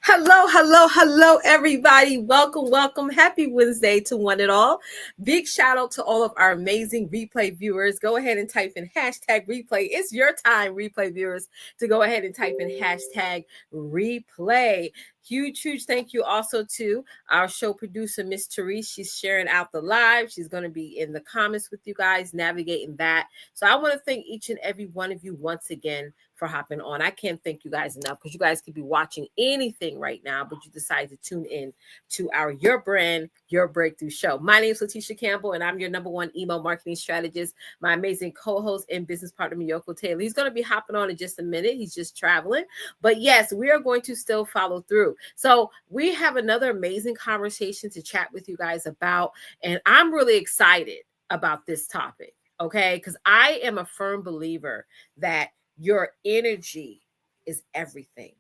Hello, everybody. Welcome. Happy Wednesday to one and all. Big shout out to all of our amazing replay viewers. Go ahead and type in hashtag replay. It's your time, replay viewers, to go ahead and type in hashtag replay. Huge thank you also to our show producer, Miss Therese. She's sharing out the live. She's going to be in the comments with you guys, navigating that. So I want to thank each and every one of you once again for hopping on. I can't thank you guys enough because you guys could be watching anything right now, but you decided to tune in to our Your Brand, Your Breakthrough show. My name is Leticia Campbell, and I'm your #1 email marketing strategist. My amazing co-host and business partner, Meiyoko Taylor. He's going to be hopping on in just a minute. He's just traveling. But yes, we are going to still follow through. So we have another amazing conversation to chat with you guys about, and I'm really excited about this topic, okay? Because I am a firm believer that your energy is everything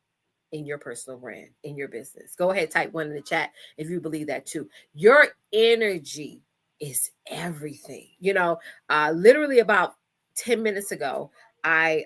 in your personal brand, in your business. Go ahead, type 1 in the chat if you believe that too. Your energy is everything. Literally about 10 minutes ago, I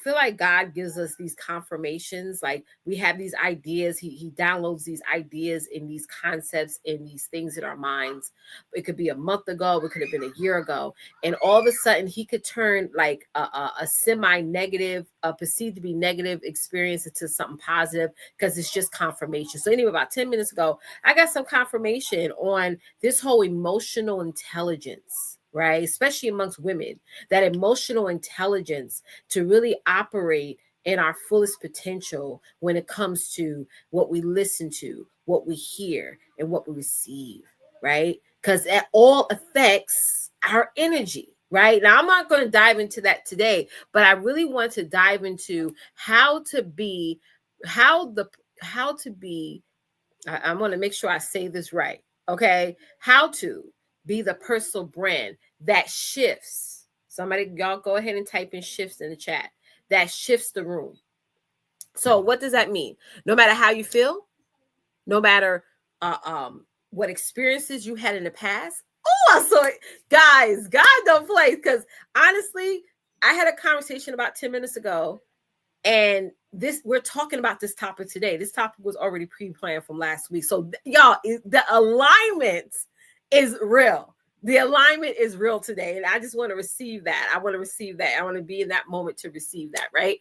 feel like God gives us these confirmations. Like we have these ideas. He downloads these ideas and these concepts and these things in our minds. It could be a month ago. It could have been a year ago. And all of a sudden he could turn like a semi-negative, perceived to be negative experience into something positive because it's just confirmation. So anyway, about 10 minutes ago, I got some confirmation on this whole emotional intelligence, right? Especially amongst women, that emotional intelligence to really operate in our fullest potential when it comes to what we listen to, what we hear, and what we receive, right? Because that all affects our energy, right? Now, I'm not going to dive into that today, but I really want to dive into I want to make sure I say this right, okay? How to be the personal brand that shifts. Somebody, y'all go ahead and type in shifts in the chat. That shifts the room. So what does that mean? No matter how you feel, no matter what experiences you had in the past. Oh, I saw it. Guys, God don't play. Because honestly, I had a conversation about 10 minutes ago, and we're talking about this topic today. This topic was already pre-planned from last week. So y'all, the alignment is real. The alignment is real today. And I just want to receive that. I want to be in that moment to receive that, right?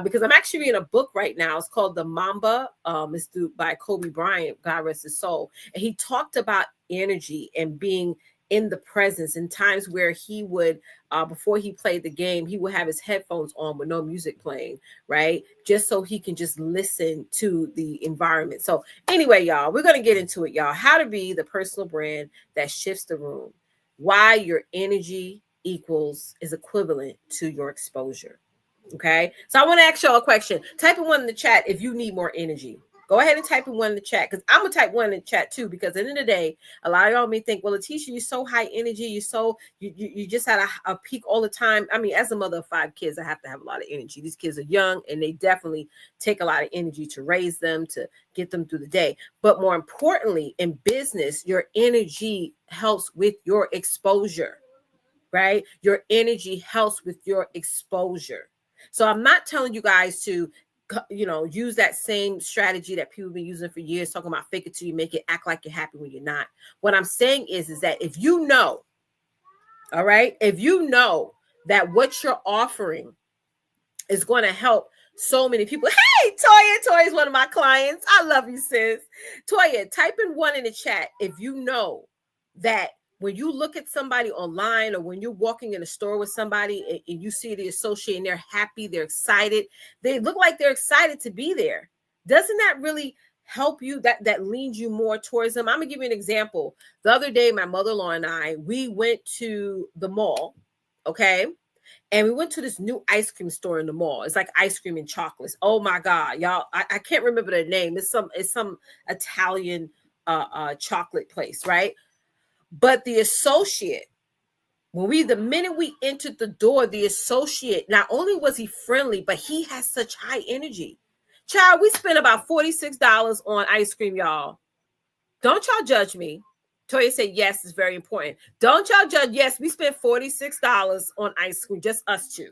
Because I'm actually reading a book right now. It's called The Mamba. It's by Kobe Bryant, God rest his soul. And he talked about energy and being in the presence in times where he would, before he played the game, he would have his headphones on with no music playing, right? Just so he can just listen to the environment. So anyway, y'all, we're going to get into it, y'all. How to be the personal brand that shifts the room. Why your energy is equivalent to your exposure. Okay. So I want to ask y'all a question. Type in 1 in the chat if you need more energy. Go ahead and type in 1 in the chat, because I'm going to type 1 in the chat too, because at the end of the day, a lot of y'all may think, well, Leticia, you're so high energy. You just had a peak all the time. I mean, as a mother of 5 kids, I have to have a lot of energy. These kids are young and they definitely take a lot of energy to raise them, to get them through the day. But more importantly, in business, your energy helps with your exposure, right? Your energy helps with your exposure. So I'm not telling you guys to use that same strategy that people have been using for years, talking about fake it till you make it, act like you're happy when you're not. What I'm saying is that if you know, all right, if you know that what you're offering is going to help so many people. Hey, Toya is one of my clients. I love you, sis. Toya, type in 1 in the chat if you know that when you look at somebody online, or when you're walking in a store with somebody and you see the associate and they're happy, they're excited, they look like they're excited to be there. Doesn't that really help you? That leans you more towards them? I'm gonna give you an example. The other day, my mother-in-law and I, we went to the mall, okay? And we went to this new ice cream store in the mall. It's like ice cream and chocolates. Oh my God, y'all! I can't remember the name. It's some Italian chocolate place, right? But the associate, the minute we entered the door, the associate, not only was he friendly, but he has such high energy. Child, we spent about $46 on ice cream, y'all. Don't y'all judge me. Toya said, yes, it's very important. Don't y'all judge. Yes, we spent $46 on ice cream, just us two.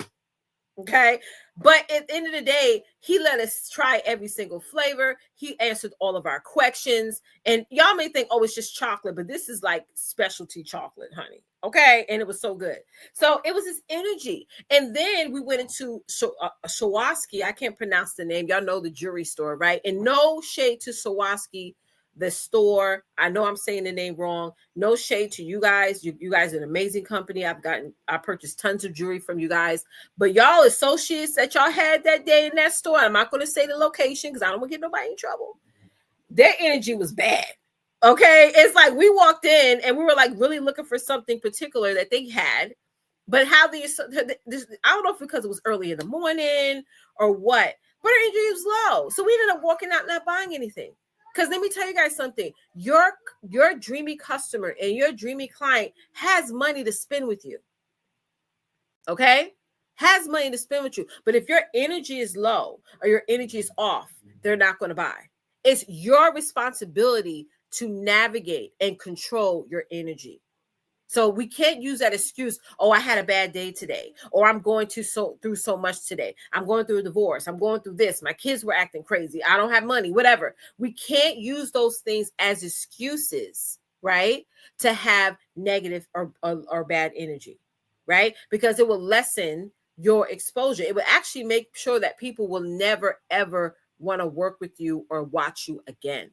Okay. But at the end of the day, he let us try every single flavor. He answered all of our questions. And y'all may think, oh, it's just chocolate, but this is like specialty chocolate, honey. Okay. And it was so good. So it was his energy. And then we went into Sawaski. I can't pronounce the name. Y'all know the jewelry store, right? And no shade to Sawaski, the store. I know I'm saying the name wrong. No shade to you guys. You guys are an amazing company. I purchased tons of jewelry from you guys. But y'all associates that y'all had that day in that store, I'm not going to say the location because I don't want to get nobody in trouble. Their energy was bad. Okay. It's like we walked in and we were like really looking for something particular that they had. But how I don't know if because it was early in the morning or what, but our energy was low. So we ended up walking out not buying anything. Because let me tell you guys something. Your dreamy customer and your dreamy client has money to spend with you. Okay? Has money to spend with you. But if your energy is low or your energy is off, they're not going to buy. It's your responsibility to navigate and control your energy. So we can't use that excuse, oh, I had a bad day today, or I'm going through so much today. I'm going through a divorce. I'm going through this. My kids were acting crazy. I don't have money, whatever. We can't use those things as excuses, right? To have negative or bad energy, right? Because it will lessen your exposure. It will actually make sure that people will never, ever want to work with you or watch you again.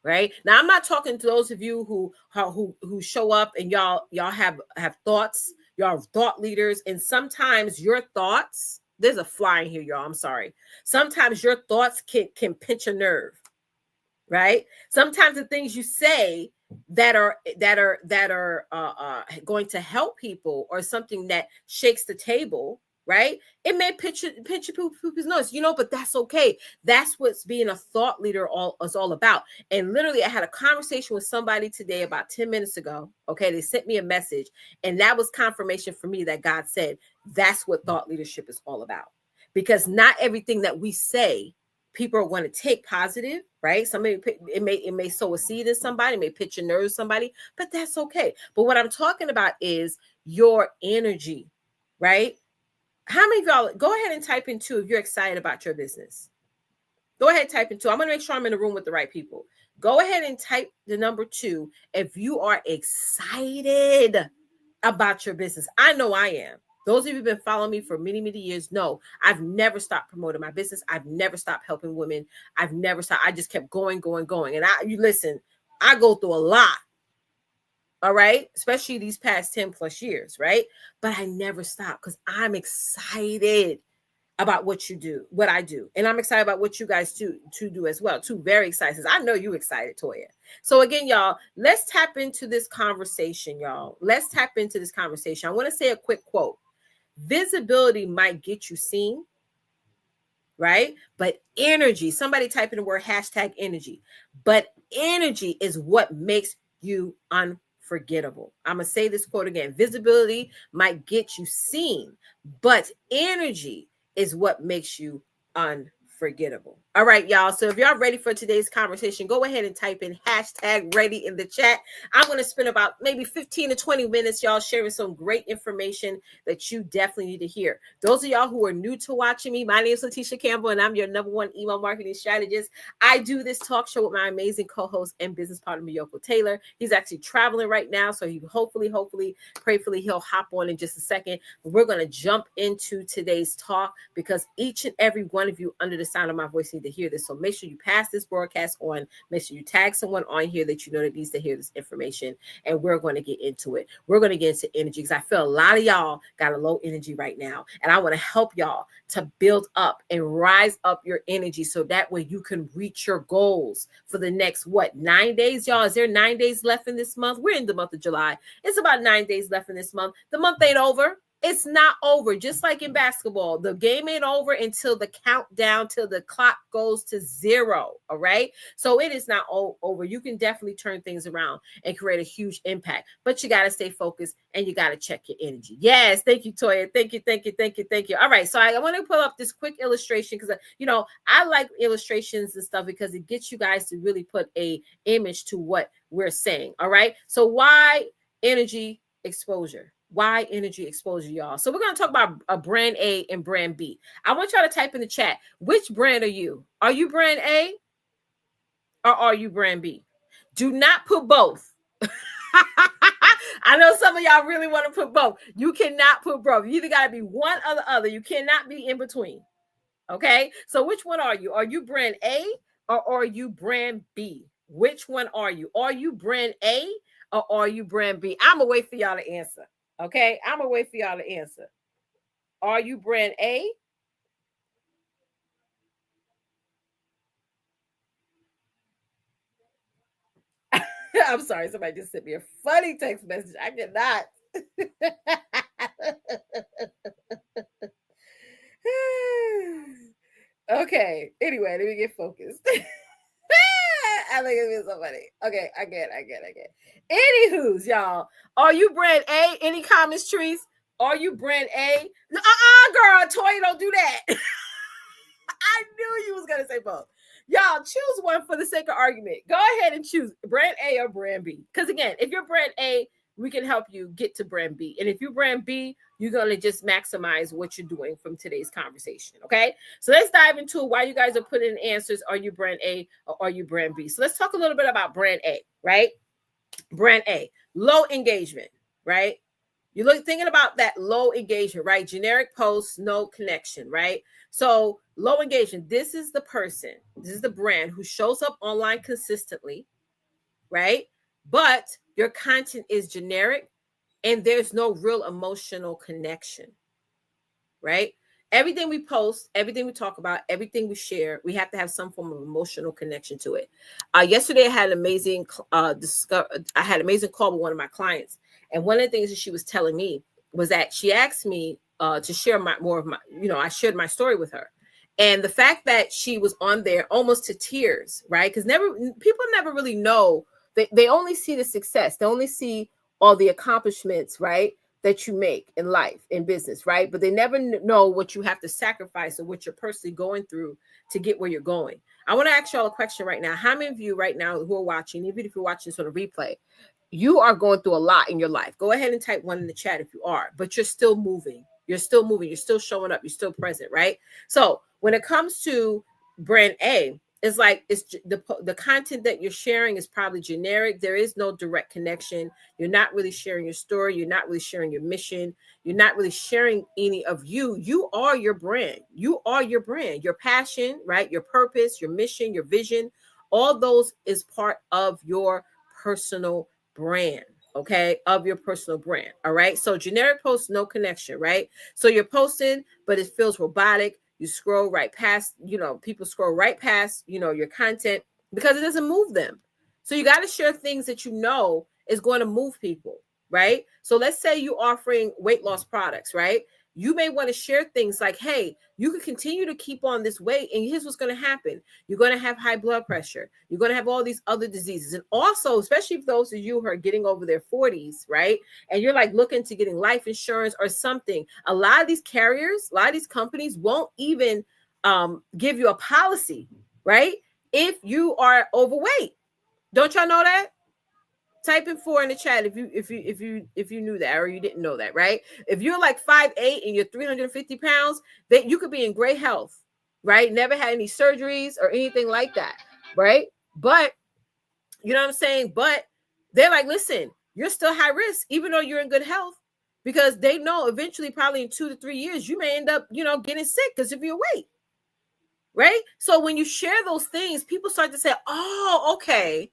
Right now, I'm not talking to those of you who show up and y'all have thoughts, y'all are thought leaders, and sometimes your thoughts, there's a fly in here, y'all. I'm sorry. Sometimes your thoughts can pinch a nerve, right? Sometimes the things you say that are going to help people or something that shakes the table, right? It may pinch people's nose, but that's okay. That's what's being a thought leader is all about. And literally, I had a conversation with somebody today about 10 minutes ago. Okay, they sent me a message, and that was confirmation for me that God said that's what thought leadership is all about. Because not everything that we say people are going to take positive, right? Somebody it may sow a seed in somebody, may pitch a nerve somebody, but that's okay. But what I'm talking about is your energy, right? How many of y'all go ahead and type in 2 if you're excited about your business? Go ahead and type in 2. I'm going to make sure I'm in the room with the right people. Go ahead and type the number 2 if you are excited about your business. I know I am. Those of you who've been following me for many, many years know I've never stopped promoting my business. I've never stopped helping women. I've never stopped. I just kept going. And you listen, I go through a lot. All right. Especially these past 10 plus years. Right. But I never stop because I'm excited about what I do. And I'm excited about what you guys do as well. Too very excited. I know you excited, Toya. So again, y'all, let's tap into this conversation, y'all. Let's tap into this conversation. I want to say a quick quote. Visibility might get you seen, right? But energy, somebody type in the word #energy. But energy is what makes you unforgettable. I'm going to say this quote again. Visibility might get you seen, but energy is what makes you unforgettable. All right, y'all. So if y'all ready for today's conversation, go ahead and type in #ready in the chat. I'm going to spend about maybe 15 to 20 minutes, y'all, sharing some great information that you definitely need to hear. Those of y'all who are new to watching me, my name is Leticia Campbell, and I'm your #1 email marketing strategist. I do this talk show with my amazing co-host and business partner, Meiyoko Taylor. He's actually traveling right now, so he hopefully, prayerfully, he'll hop on in just a second. But we're going to jump into today's talk because each and every one of you under the sound of my voice need to hear this. So make sure you pass this broadcast on. Make sure you tag someone on here that you know that needs to hear this information. And we're going to get into it. We're going to get into energy because I feel a lot of y'all got a low energy right now. And I want to help y'all to build up and rise up your energy so that way you can reach your goals for the next, 9 days, y'all? Is there 9 days left in this month? We're in the month of July. It's about 9 days left in this month. The month ain't over. It's not over. Just like in basketball, the game ain't over until the countdown, till the clock goes to 0. All right. So it is not over. You can definitely turn things around and create a huge impact, but you got to stay focused and you got to check your energy. Yes. Thank you, Toya. Thank you. All right. So I want to pull up this quick illustration because, I like illustrations and stuff because it gets you guys to really put a image to what we're saying. All right. So why energy exposure? Why energy exposure, y'all? So we're going to talk about a brand A and brand B. I want y'all to type in the chat, which brand are you? Are you brand A or are you brand B? Do not put both. I know some of y'all really want to put both. You cannot put both. You either got to be one or the other. You cannot be in between. Okay. So which one are you? Are you brand A or are you brand B? Which one are you? Are you brand A or are you brand B? I'm going to wait for y'all to answer. Okay. I'm going to wait for y'all to answer. Are you brand A? I'm sorry. Somebody just sent me a funny text message. I cannot. Okay. Anyway, let me get focused. I think it's so funny. Okay, I get. Anywho's, y'all. Are you brand A? Any comments, trees? Are you brand A? Girl, Toy, don't do that. I knew you was gonna say both. Y'all choose one for the sake of argument. Go ahead and choose brand A or brand B. Because again, if you're brand A, we can help you get to brand B. And if you're brand B, you're gonna just maximize what you're doing from today's conversation. Okay. So let's dive into why you guys are putting in answers. Are you brand A or are you brand B? So let's talk a little bit about brand A, right? Brand A, low engagement, right? You look thinking about that low engagement, right? Generic posts, no connection, right? So low engagement. This is the person, this is the brand who shows up online consistently, right? But your content is generic and there's no real emotional connection, right? Everything we post, everything we talk about, everything we share, we have to have some form of emotional connection to it. Yesterday, I had an amazing call with one of my clients, and one of the things that she was telling me was that she asked me to share more of my, I shared my story with her, and the fact that she was on there almost to tears, right? Because people never really know. They only see the success. They only see all the accomplishments, right? That you make in life, in business, right? But they never know what you have to sacrifice or what you're personally going through to get where you're going. I want to ask y'all a question right now. How many of you right now who are watching, even if you're watching this on a replay, you are going through a lot in your life? Go ahead and type one in the chat if you are, but you're still moving. You're still moving. You're still showing up. You're still present, right? So when it comes to brand A, it's like the content that you're sharing is probably generic. There is no direct connection. You're not really sharing your story. You're not really sharing your mission. You're not really sharing any of you. You are your brand. You are your brand, your passion, right? Your purpose, your mission, your vision. All those is part of your personal brand. Okay, of your personal brand. All right. So generic posts, no connection, right? So you're posting, but it feels robotic. You scroll right past, people scroll right past, your content because it doesn't move them. So you got to share things that is going to move people, right? So let's say you're offering weight loss products, right? You may want to share things like, hey, you can continue to keep on this weight, and here's what's going to happen. You're going to have high blood pressure. You're going to have all these other diseases. And also, especially for those of you who are getting over their 40s, right? And you're like looking to getting life insurance or something. A lot of these carriers, a lot of these companies won't even give you a policy, right? If you are overweight. Don't y'all know that? Type in 4 in the chat if you knew that or you didn't know that, right? If you're like 5'8" and you're 350 pounds, that you could be in great health, right? Never had any surgeries or anything like that, right? But you know what I'm saying? But they're like, listen, you're still high risk, even though you're in good health, because they know eventually, probably in 2 to 3 years, you may end up, getting sick because of your weight, right? So when you share those things, people start to say, oh, okay.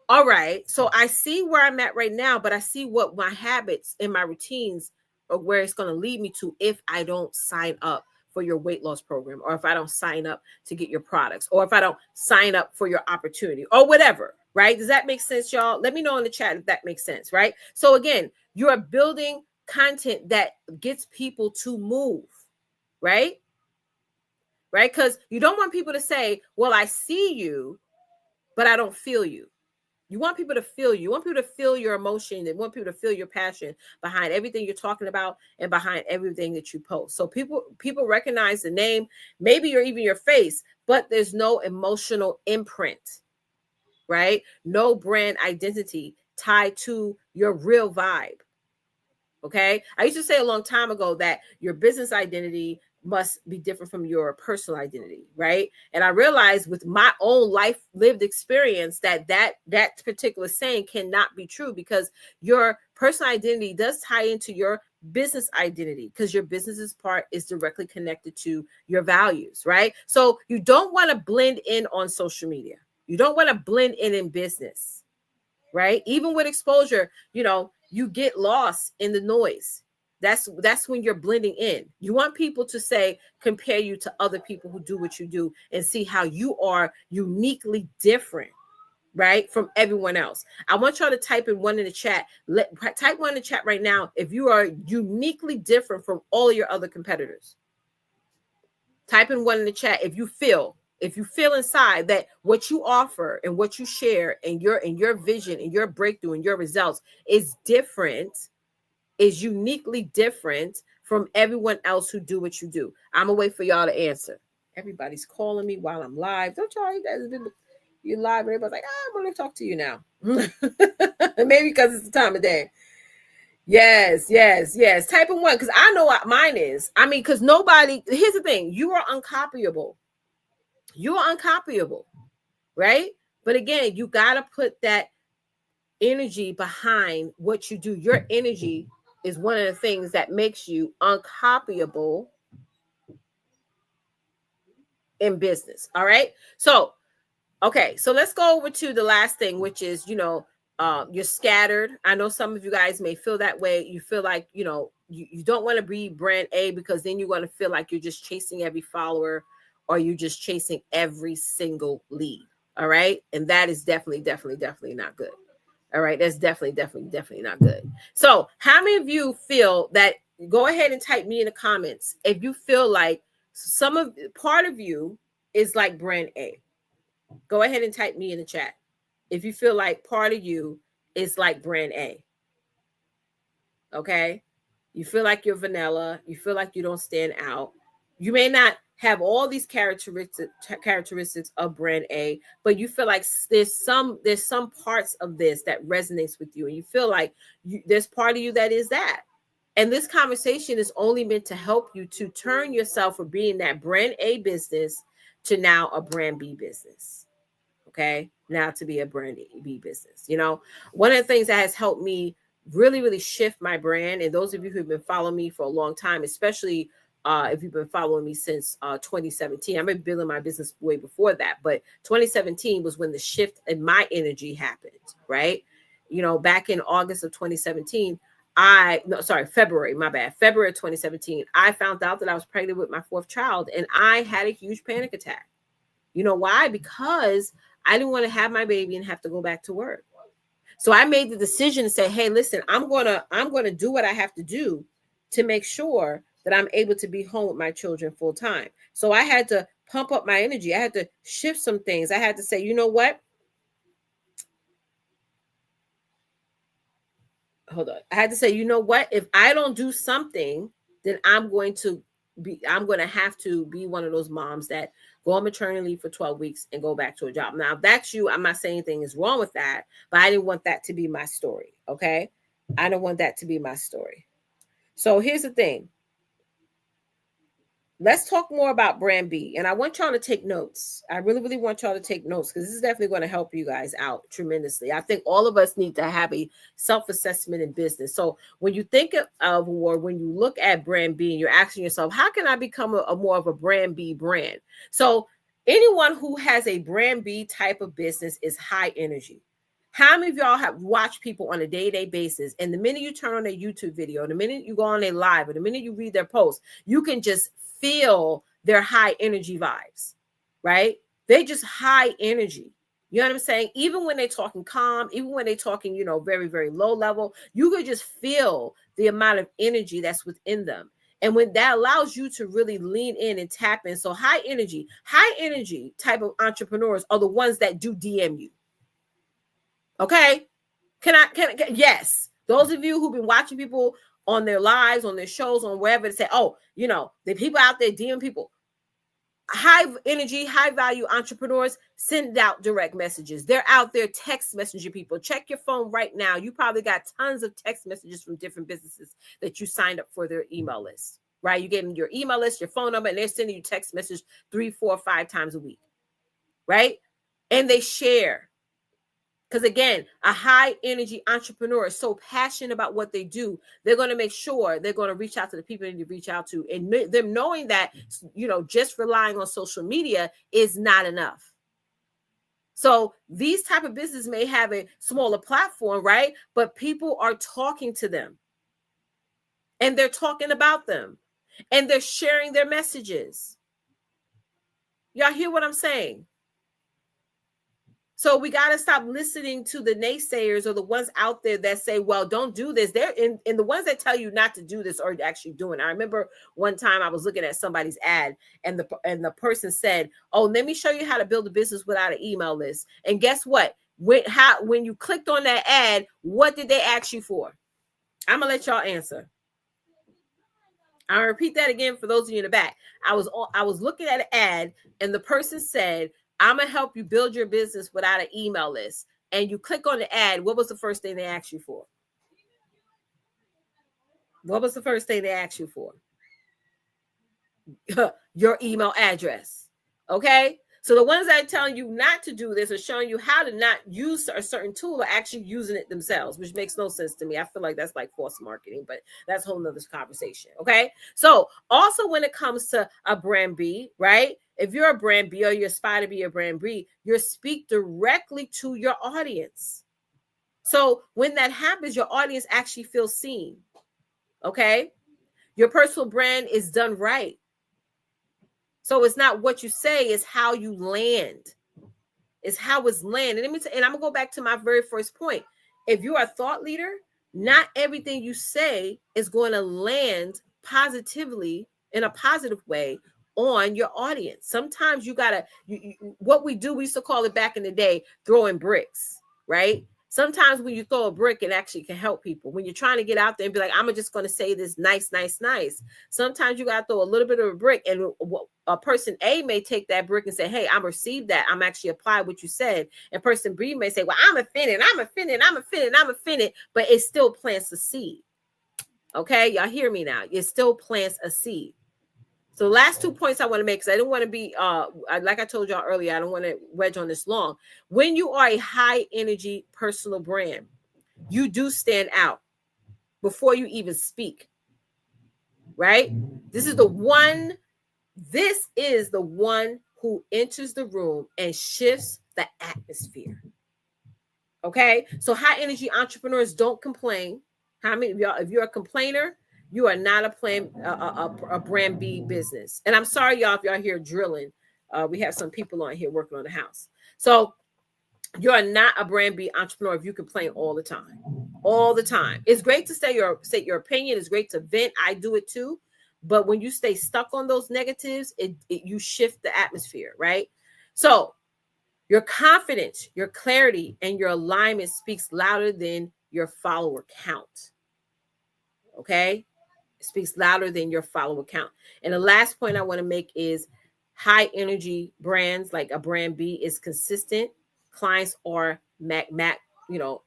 All right. So I see where I'm at right now, but I see what my habits and my routines are, where it's going to lead me to if I don't sign up for your weight loss program, or if I don't sign up to get your products, or if I don't sign up for your opportunity or whatever. Right. Does that make sense, y'all? Let me know in the chat if that makes sense. Right. So again, you are building content that gets people to move. Right. Right. Because you don't want people to say, well, I see you, but I don't feel you. You want people to feel you. You want people to feel your emotion. They want people to feel your passion behind everything you're talking about and behind everything that you post. So people recognize the name, maybe you're even your face, but there's no emotional imprint, right? No brand identity tied to your real vibe. Okay. I used to say a long time ago that your business identity must be different from your personal identity, right? And I realized with my own life lived experience that particular saying cannot be true, because your personal identity does tie into your business identity, because your business's part is directly connected to your values, right? So you don't want to blend in on social media. You don't want to blend in business, right? Even with exposure, you get lost in the noise. That's when you're blending in. You want people to say, compare you to other people who do what you do, and see how you are uniquely different, right, from everyone else. I want y'all to type in one in the chat. Type one in the chat right now if you are uniquely different from all your other competitors. Type in one in the chat if you feel inside that what you offer and what you share and your vision and your breakthrough and your results is different, is uniquely different from everyone else who do what you do. I'm gonna wait for y'all to answer. Everybody's calling me while I'm live. Don't y'all, you live and everybody's like, I'm gonna talk to you now. Maybe because it's the time of day. Yes. Type in one, because I know what mine is. I mean, because nobody, here's the thing, you are uncopyable. You are uncopyable, right? But again, you got to put that energy behind what you do. Your energy is one of the things that makes you uncopyable in business. All right. So, okay. So let's go over to the last thing, which is, you're scattered. I know some of you guys may feel that way. You feel like, you don't want to be brand A, because then you're going to feel like you're just chasing every follower, or you're just chasing every single lead. All right. And that is definitely not good. All right. That's definitely not good. So how many of you feel that? Go ahead and type me in the comments if you feel like part of you is like brand A. Go ahead and type me in the chat if you feel like part of you is like brand A. Okay. You feel like you're vanilla. You feel like you don't stand out. You may not have all these characteristics of brand A, but you feel like there's some parts of this that resonates with you, and you feel like there's part of you that is that. And this conversation is only meant to help you to turn yourself from being that brand A business to now a brand B business. Okay, now to be a brand B business. One of the things that has helped me really shift my brand, and those of you who've been following me for a long time, especially if you've been following me since 2017, I've been building my business way before that, but 2017 was when the shift in my energy happened, right? Back in August of 2017, February of 2017, I found out that I was pregnant with my fourth child, and I had a huge panic attack. You know why? Because I didn't want to have my baby and have to go back to work. So I made the decision to say, hey, listen, I'm going to do what I have to do to make sure that I'm able to be home with my children full time. So I had to pump up my energy. I had to shift some things. I had to say, you know what? Hold on. I had to say, you know what? If I don't do something, then I'm going to have to be one of those moms that go on maternity leave for 12 weeks and go back to a job. Now, if that's you, I'm not saying anything is wrong with that, but I didn't want that to be my story. Okay. I don't want that to be my story. So here's the thing. Let's talk more about brand B. And I want y'all to take notes. I really want y'all to take notes, because this is definitely going to help you guys out tremendously. I think all of us need to have a self-assessment in business. So when you think of, or when you look at brand B and you're asking yourself, how can I become a more of a brand B brand? So anyone who has a brand B type of business is high energy. How many of y'all have watched people on a day-to-day basis, and the minute you turn on a YouTube video, the minute you go on a live, or the minute you read their posts, you can just feel their high energy vibes, right? They just high energy. You know what I'm saying? Even when they're talking calm, even when they're talking, very very low level, you could just feel the amount of energy that's within them. And when that allows you to really lean in and tap in. So high energy type of entrepreneurs are the ones that do DM you. Okay. Yes. Those of you who've been watching people on their lives, on their shows, on wherever, to say, oh, the people out there DM people. High energy, high value entrepreneurs send out direct messages. They're out there text messaging people. Check your phone right now. You probably got tons of text messages from different businesses that you signed up for their email list, right? You gave them your email list, your phone number, and they're sending you text message 3, 4, 5 times a week, right? And they share. Because again, a high energy entrepreneur is so passionate about what they do, they're going to make sure they're going to reach out to the people they need to reach out to. And them knowing that, just relying on social media is not enough. So these type of businesses may have a smaller platform, right? But people are talking to them. And they're talking about them. And they're sharing their messages. Y'all hear what I'm saying? So we got to stop listening to the naysayers or the ones out there that say, well, don't do this. They're in the ones that tell you not to do this or actually doing it. I remember one time I was looking at somebody's ad and the person said, oh, let me show you how to build a business without an email list. And guess what? When you clicked on that ad, what did they ask you for? I'm going to let y'all answer. I'll repeat that again for those of you in the back. I was looking at an ad and the person said, I'm going to help you build your business without an email list. And you click on the ad. What was the first thing they asked you for? What was the first thing they asked you for? Your email address. Okay. So the ones that are telling you not to do this are showing you how to not use a certain tool or actually using it themselves, which makes no sense to me. I feel like that's like false marketing, but that's a whole nother conversation. Okay. So also when it comes to a brand B, right? If you're a brand B or you aspire to be a brand B, you speak directly to your audience. So when that happens, your audience actually feels seen. Okay. Your personal brand is done right. So it's not what you say, it's how you land. It's how it's land. And I'm going to go back to my very first point. If you're a thought leader, not everything you say is going to land positively in a positive way on your audience. Sometimes you got to, what we do, we used to call it back in the day, throwing bricks, right? Sometimes when you throw a brick, it actually can help people. When you're trying to get out there and be like, I'm just going to say this nice. Sometimes you got to throw a little bit of a brick, and a person A may take that brick and say, hey, I'm received that. I'm actually apply what you said. And person B may say, well, I'm offended. But it still plants a seed. Okay. Y'all hear me now. It still plants a seed. So the last 2 points I want to make, because I don't want to be, like I told y'all earlier, I don't want to wedge on this long. When you are a high energy personal brand, you do stand out before you even speak, right? This is the one who enters the room and shifts the atmosphere. Okay. So high energy entrepreneurs don't complain. How many of y'all, if you're a complainer, you are not a brand B business. And I'm sorry, y'all, if y'all here drilling. We have some people on here working on the house. So you are not a brand B entrepreneur if you complain all the time. All the time. It's great to say your opinion. It's great to vent. I do it too. But when you stay stuck on those negatives, you shift the atmosphere, right? So your confidence, your clarity, and your alignment speaks louder than your follower count. Okay? Speaks louder than your follower count. And the last point I want to make is high energy brands like a brand B is consistent. Clients are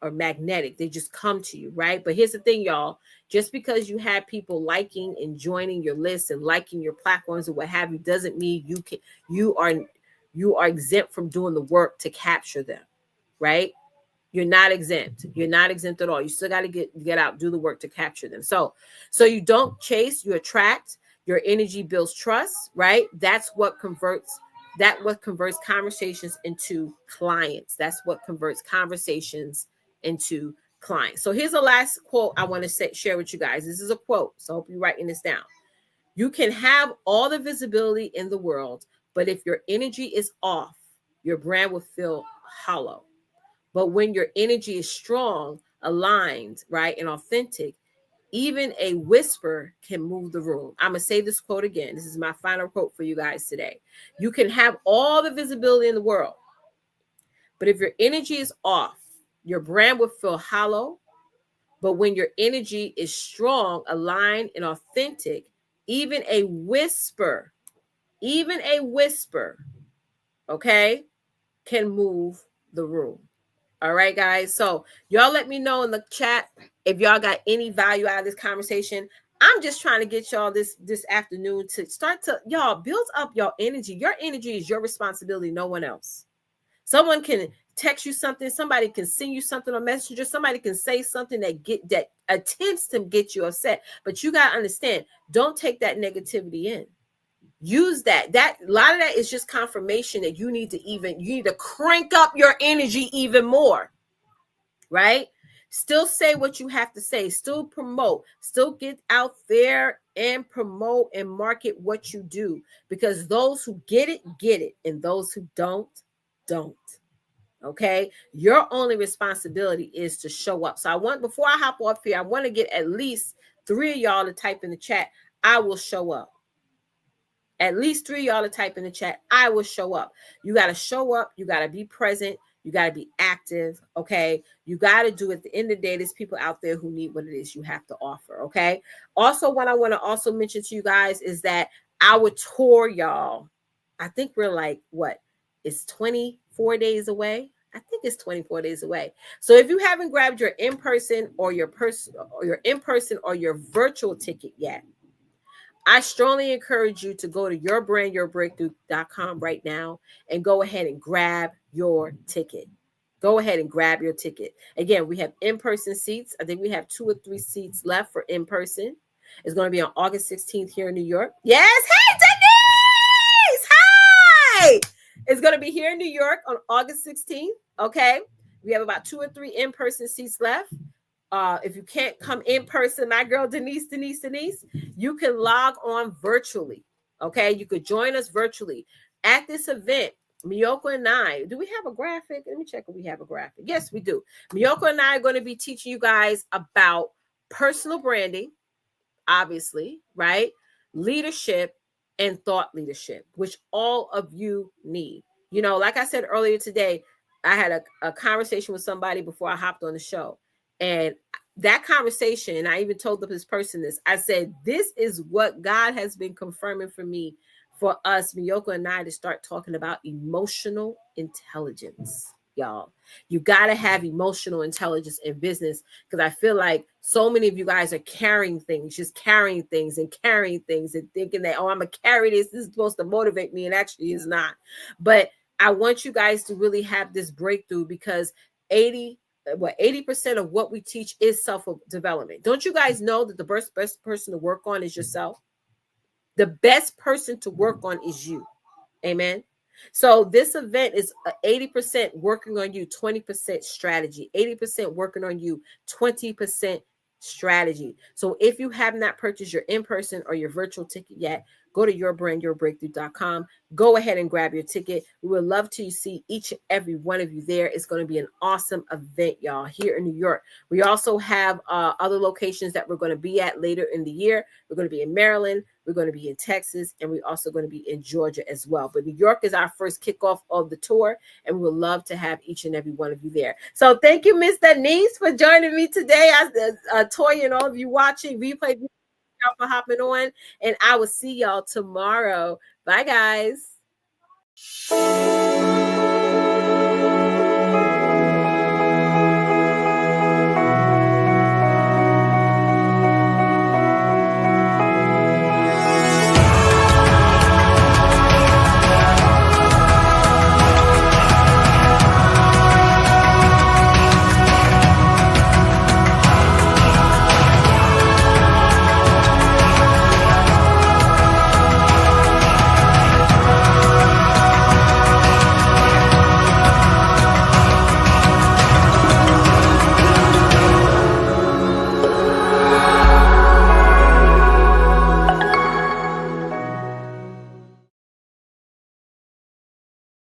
are magnetic. They just come to you, right? But here's the thing, y'all. Just because you have people liking and joining your list and liking your platforms and what have you doesn't mean you are exempt from doing the work to capture them, right? You're not exempt. You're not exempt at all. You still got to get out, do the work to capture them. So you don't chase, you attract. Your energy builds trust, right? That's what converts conversations into clients. That's what converts conversations into clients. So here's the last quote I want to share with you guys. This is a quote, so I hope you're writing this down. You can have all the visibility in the world, but if your energy is off, your brand will feel hollow. But when your energy is strong, aligned, right, and authentic, even a whisper can move the room. I'm going to say this quote again. This is my final quote for you guys today. You can have all the visibility in the world, but if your energy is off, your brand will feel hollow. But when your energy is strong, aligned, and authentic, even a whisper Even a whisper, okay, can move the room. All right, guys. So y'all let me know in the chat if y'all got any value out of this conversation. I'm just trying to get y'all this afternoon to start to y'all build up your energy. Your energy is your responsibility, no one else. Someone can text you something, somebody can send you something on Messenger, somebody can say something that attempts to get you upset. But you gotta understand, don't take that negativity in. Use that. That a lot of that is just confirmation that you need to crank up your energy even more, right? Still say what you have to say, still promote, still get out there and promote and market what you do, because those who get it, and those who don't. Okay, your only responsibility is to show up. So before I hop off here, I want to get at least 3 of y'all to type in the chat, I will show up. At least 3 of y'all to type in the chat, I will show up. You got to show up. You got to be present. You got to be active. Okay. You got to do, at the end of the day, there's people out there who need what it is you have to offer. Okay. Also, what I want to also mention to you guys is that our tour, y'all, I think we're like, what? It's 24 days away. I think it's 24 days away. So if you haven't grabbed your in-person or your virtual ticket yet, I strongly encourage you to go to yourbrandyourbreakthrough.com right now and go ahead and grab your ticket. Go ahead and grab your ticket. Again, we have in-person seats. I think we have 2 or 3 seats left for in-person. It's going to be on August 16th here in New York. Yes. Hey, Denise. Hi. It's going to be here in New York on August 16th. Okay. We have about 2 or 3 in-person seats left. If you can't come in person, my girl Denise, you can log on virtually. Okay, you could join us virtually at this event. Meiyoko and I, do we have a graphic? Let me check if we have a graphic. Yes, we do. Meiyoko and I are going to be teaching you guys about personal branding, obviously, right? Leadership and thought leadership, which all of you need. You know, like I said earlier today, I had a conversation with somebody before I hopped on the show. And that conversation, and I even told this person this, I said, this is what God has been confirming for me, for us, Meiyoko and I, to start talking about emotional intelligence, y'all. You got to have emotional intelligence in business, because I feel like so many of you guys are carrying things and thinking that, oh, I'm going to carry this. This is supposed to motivate me, and actually is not. But I want you guys to really have this breakthrough, because 80% of what we teach is self-development. Don't you guys know that the best person to work on is yourself? The best person to work on is you. Amen. So this event is 80% working on you, 20% strategy, 80% working on you, 20% strategy. So if you have not purchased your in-person or your virtual ticket yet, go to yourbrandyourbreakthrough.com. Go ahead and grab your ticket. We would love to see each and every one of you there. It's going to be an awesome event, y'all, here in New York. We also have other locations that we're going to be at later in the year. We're going to be in Maryland. We're going to be in Texas, and we're also going to be in Georgia as well. But New York is our first kickoff of the tour, and we would love to have each and every one of you there. So thank you, Miss Denise, for joining me today. Toya and all of you watching replay, for hopping on, and I will see y'all tomorrow. Bye, guys.